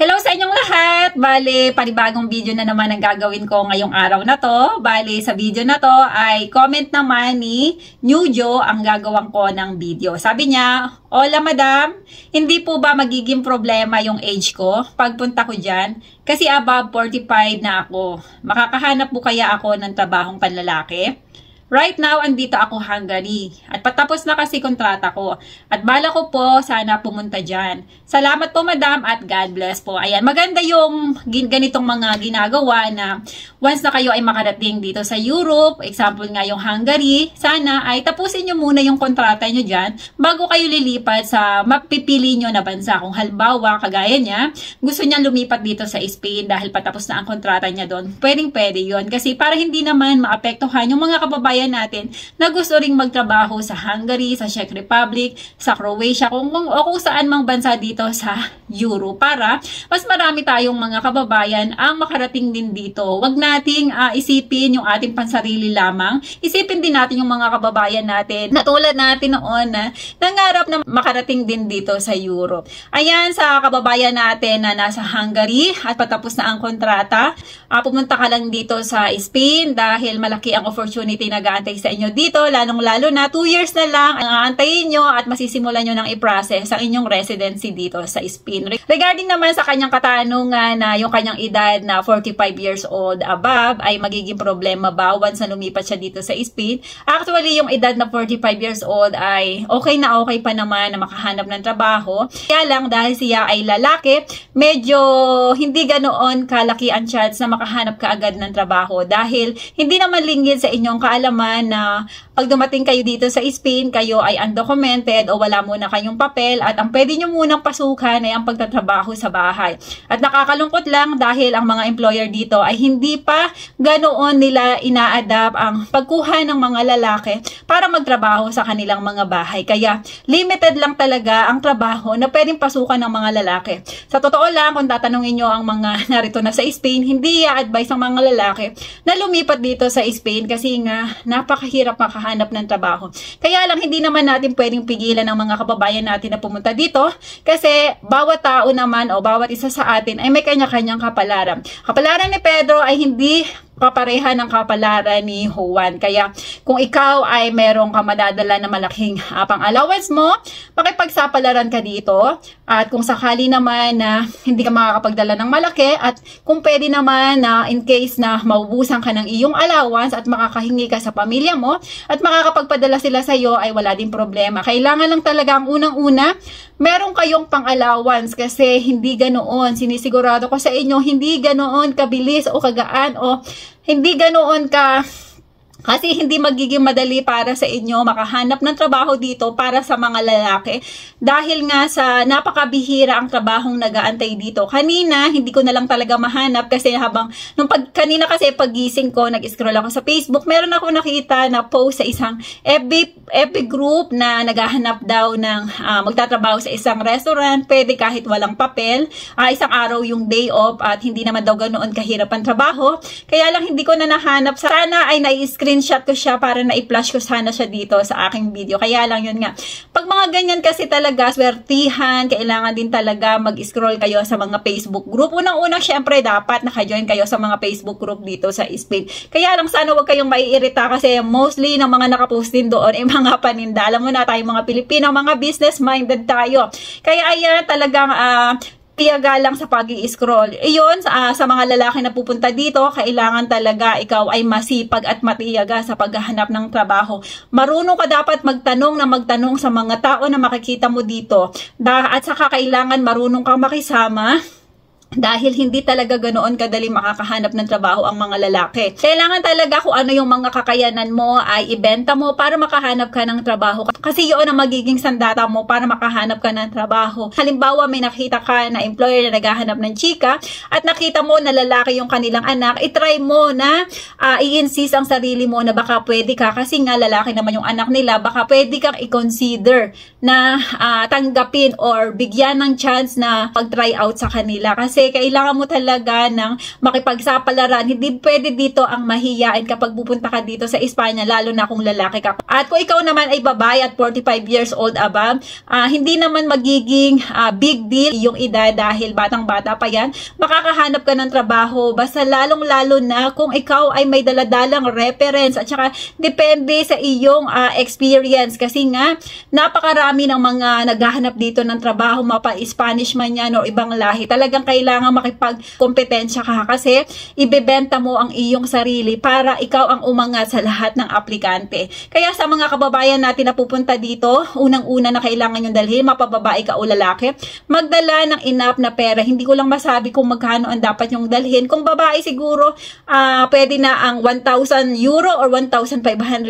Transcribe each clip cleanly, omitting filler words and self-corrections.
Hello sa inyong lahat! Bale, panibagong video na naman ang gagawin ko ngayong araw na to. Bale, sa video na to ay comment naman ni New Jo ang gagawin ko ng video. Sabi niya, "Hola madam, hindi po ba magiging problema yung age ko pagpunta ko dyan? Kasi above 45 na ako. Makakahanap po kaya ako ng trabahong panlalaki? Right now, andito ako Hungary. At patapos na kasi kontrata ko. At bala ko po, sana pumunta dyan. Salamat po, madam, at God bless po." Ayan, maganda yung ganitong mga ginagawa na once na kayo ay makarating dito sa Europe, example nga yung Hungary, sana ay tapusin nyo muna yung kontrata nyo dyan bago kayo lilipat sa mapipili nyo na bansa. Kung halimbawa, kagaya niya, gusto niya lumipat dito sa Spain dahil patapos na ang kontrata niya doon, pwede yun. Kasi para hindi naman maapektuhan yung mga kababayan natin na gusto ring magtrabaho sa Hungary, sa Czech Republic, sa Croatia, kung saan mang bansa dito sa Euro, para mas marami tayong mga kababayan ang makarating din dito. Wag nating isipin yung ating pansarili lamang. Isipin din natin yung mga kababayan natin na tulad natin noon na nangarap na makarating din dito sa Europe. Ayan, sa kababayan natin na nasa Hungary at patapos na ang kontrata, pumunta ka lang dito sa Spain dahil malaki ang opportunity na nag-aantay sa inyo dito, lalong-lalo na 2 years na lang ang aantayin nyo at masisimulan nyo ng i-process ang inyong residency dito sa Spain. Regarding naman sa kanyang katanungan na yung kanyang edad na 45 years old above ay magiging problema ba once na lumipat siya dito sa Spain? Actually, yung edad na 45 years old ay okay pa naman na makahanap ng trabaho. Kaya lang dahil siya ay lalaki, medyo hindi ganoon kalaki ang chance na makahanap ka agad ng trabaho dahil hindi naman lingid sa inyong kaalaman na pag dumating kayo dito sa Spain, kayo ay undocumented o wala muna kayong papel at ang pwede nyo munang pasukan ay ang pagtatrabaho sa bahay. At nakakalungkot lang dahil ang mga employer dito ay hindi pa ganoon nila ina-adapt ang pagkuha ng mga lalaki para magtrabaho sa kanilang mga bahay. Kaya limited lang talaga ang trabaho na pwedeng pasukan ng mga lalaki. Sa totoo lang, kung tatanungin nyo ang mga narito na sa Spain, hindi i-advise ang mga lalaki na lumipat dito sa Spain kasi nga napakahirap makahanap ng trabaho. Kaya lang hindi naman natin pwedeng pigilan ng mga kababayan natin na pumunta dito kasi bawat tao naman o bawat isa sa atin ay may kanya-kanyang kapalaran. Kapalaran ni Pedro ay hindi kapareha ng kapalaran ni Juan. Kaya kung ikaw ay merong kamadadala na malaking pang-allowance mo, makipagsapalaran ka dito. At kung sakali naman na hindi ka makakapagdala ng malaki at kung pwede naman na in case na maubusan ka ng iyong allowance at makakahingi ka sa pamilya mo at makakapagpadala sila sa iyo ay wala din problema. Kailangan lang talaga ang unang-una, meron kayong pang-allowance kasi hindi ganoon. Sinisigurado ko sa inyo, hindi ganoon kabilis o kagaan o hindi ganoon kasi hindi magiging madali para sa inyo makahanap ng trabaho dito para sa mga lalaki dahil nga sa napakabihira ang trabahong nag-aantay dito. Kanina, hindi ko na lang talaga mahanap kasi kanina kasi pagising ko, nag-scroll ako sa Facebook, meron ako nakita na post sa isang FB group na naghahanap daw ng magtatrabaho sa isang restaurant, pwede kahit walang papel, isang araw yung day off at hindi naman daw ganoon kahirap ang trabaho. Kaya lang hindi ko na nahanap. Sana ay screenshot ko siya para na-i-flash ko sana siya dito sa aking video. Kaya lang yun nga. Pag mga ganyan kasi talaga, swertihan, kailangan din talaga mag-scroll kayo sa mga Facebook group. Unang-unang, syempre, dapat naka-join kayo sa mga Facebook group dito sa Spain. Kaya lang, sana huwag kayong maiirita kasi mostly ng mga nakapost din doon ay mga paninda. Alam mo na tayong mga Pilipino, mga business-minded tayo. Kaya ayan, talagang tiyaga lang sa pag-i-scroll. Iyon, sa mga lalaki na pupunta dito, kailangan talaga ikaw ay masipag at matiyaga sa paghahanap ng trabaho. Marunong ka dapat magtanong sa mga tao na makikita mo dito. At saka kailangan marunong kang makisama dahil hindi talaga ganoon kadali makakahanap ng trabaho ang mga lalaki. Kailangan talaga kung ano yung mga kakayanan mo ay ibenta mo para makahanap ka ng trabaho. Kasi yun ang magiging sandata mo para makahanap ka ng trabaho. Halimbawa, may nakita ka na employer na naghahanap ng chika at nakita mo na lalaki yung kanilang anak, itry mo na i-insist ang sarili mo na baka pwede ka kasi nga lalaki naman yung anak nila, baka pwede kang i-consider na tanggapin or bigyan ng chance na pag-try out sa kanila kasi Kasi kailangan mo talaga ng makipagsapalaran. Hindi pwede dito ang mahiyain kapag pupunta ka dito sa Espanya, lalo na kung lalaki ka. At kung ikaw naman ay babae at 45 years old above, hindi naman magiging big deal yung edad dahil batang-bata pa yan. Makakahanap ka ng trabaho. Basta lalong-lalo na kung ikaw ay may daladalang reference at saka depende sa iyong experience. Kasi nga, napakarami ng mga naghahanap dito ng trabaho, mapa-Spanish man yan o ibang lahi. Talagang kailangan makipagkompetensya ka kasi ibebenta mo ang iyong sarili para ikaw ang umangat sa lahat ng aplikante. Kaya sa mga kababayan natin na pupunta dito, unang-una na kailangan yung dalhin, mapababae ka o lalaki, magdala ng enough na pera. Hindi ko lang masabi kung magkano ang dapat yung dalhin. Kung babae siguro, pwede na ang 1,000 euro or 1,500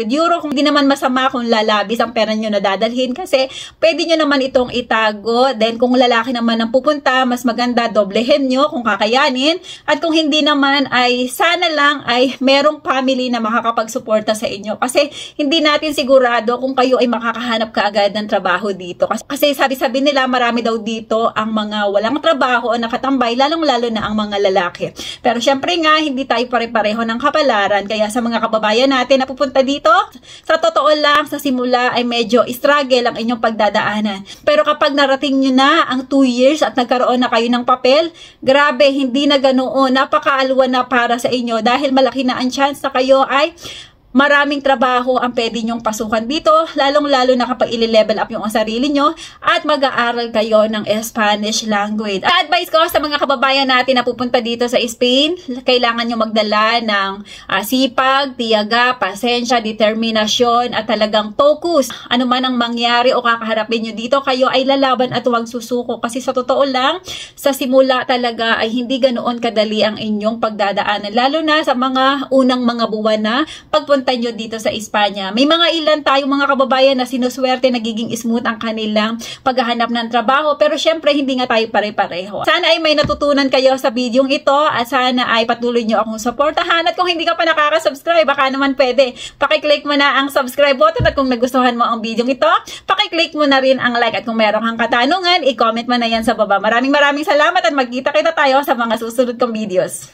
euro. Kung di naman masama kung lalabis ang pera nyo na dadalhin kasi pwede nyo naman itong itago. Then kung lalaki naman ang pupunta, mas maganda doblehin nyo kung kakayanin. At kung hindi naman ay sana lang ay merong family na makakapagsuporta sa inyo. Kasi hindi natin sigurado kung kayo ay makakahanap kaagad ng trabaho dito. Kasi sabi nila marami daw dito ang mga walang trabaho o nakatambay, lalong-lalo na ang mga lalaki. Pero syempre nga, hindi tayo pare-pareho ng kapalaran. Kaya sa mga kababayan natin na pupunta dito, sa totoo lang, sa simula ay medyo struggle ang inyong pagdadaanan. Pero kapag narating nyo na ang 2 years at nagkaroon na kayo ng papel, grabe, hindi na ganoon. Napakaalwa na para sa inyo dahil malaki na ang chance na kayo ay maraming trabaho ang pwede nyong pasukan dito, lalong-lalo na kapag i-level up yung sarili nyo at mag-aaral kayo ng Spanish language. Advice ko sa mga kababayan natin na pupunta dito sa Spain, kailangan nyo magdala ng sipag, tiyaga, pasensya, determinasyon at talagang focus. Ano man ang mangyari o kakaharapin nyo dito, kayo ay lalaban at huwag susuko. Kasi sa totoo lang, sa simula talaga ay hindi ganoon kadali ang inyong pagdadaanan. Lalo na sa mga unang mga buwan na pagpunta nyo dito sa Espanya. May mga ilan tayong mga kababayan na sinuswerte nagiging smooth ang kanilang paghahanap ng trabaho, pero syempre hindi nga tayo pare-pareho. Sana ay may natutunan kayo sa videong ito at sana ay patuloy nyo akong supportahan at kung hindi ka pa nakaka-subscribe, baka naman pwede. Pakiclick mo na ang subscribe button at kung nagustuhan mo ang videong ito, pakiclick mo na rin ang like at kung meron kang katanungan, i-comment mo na yan sa baba. Maraming salamat at magkita-kita tayo sa mga susunod kong videos.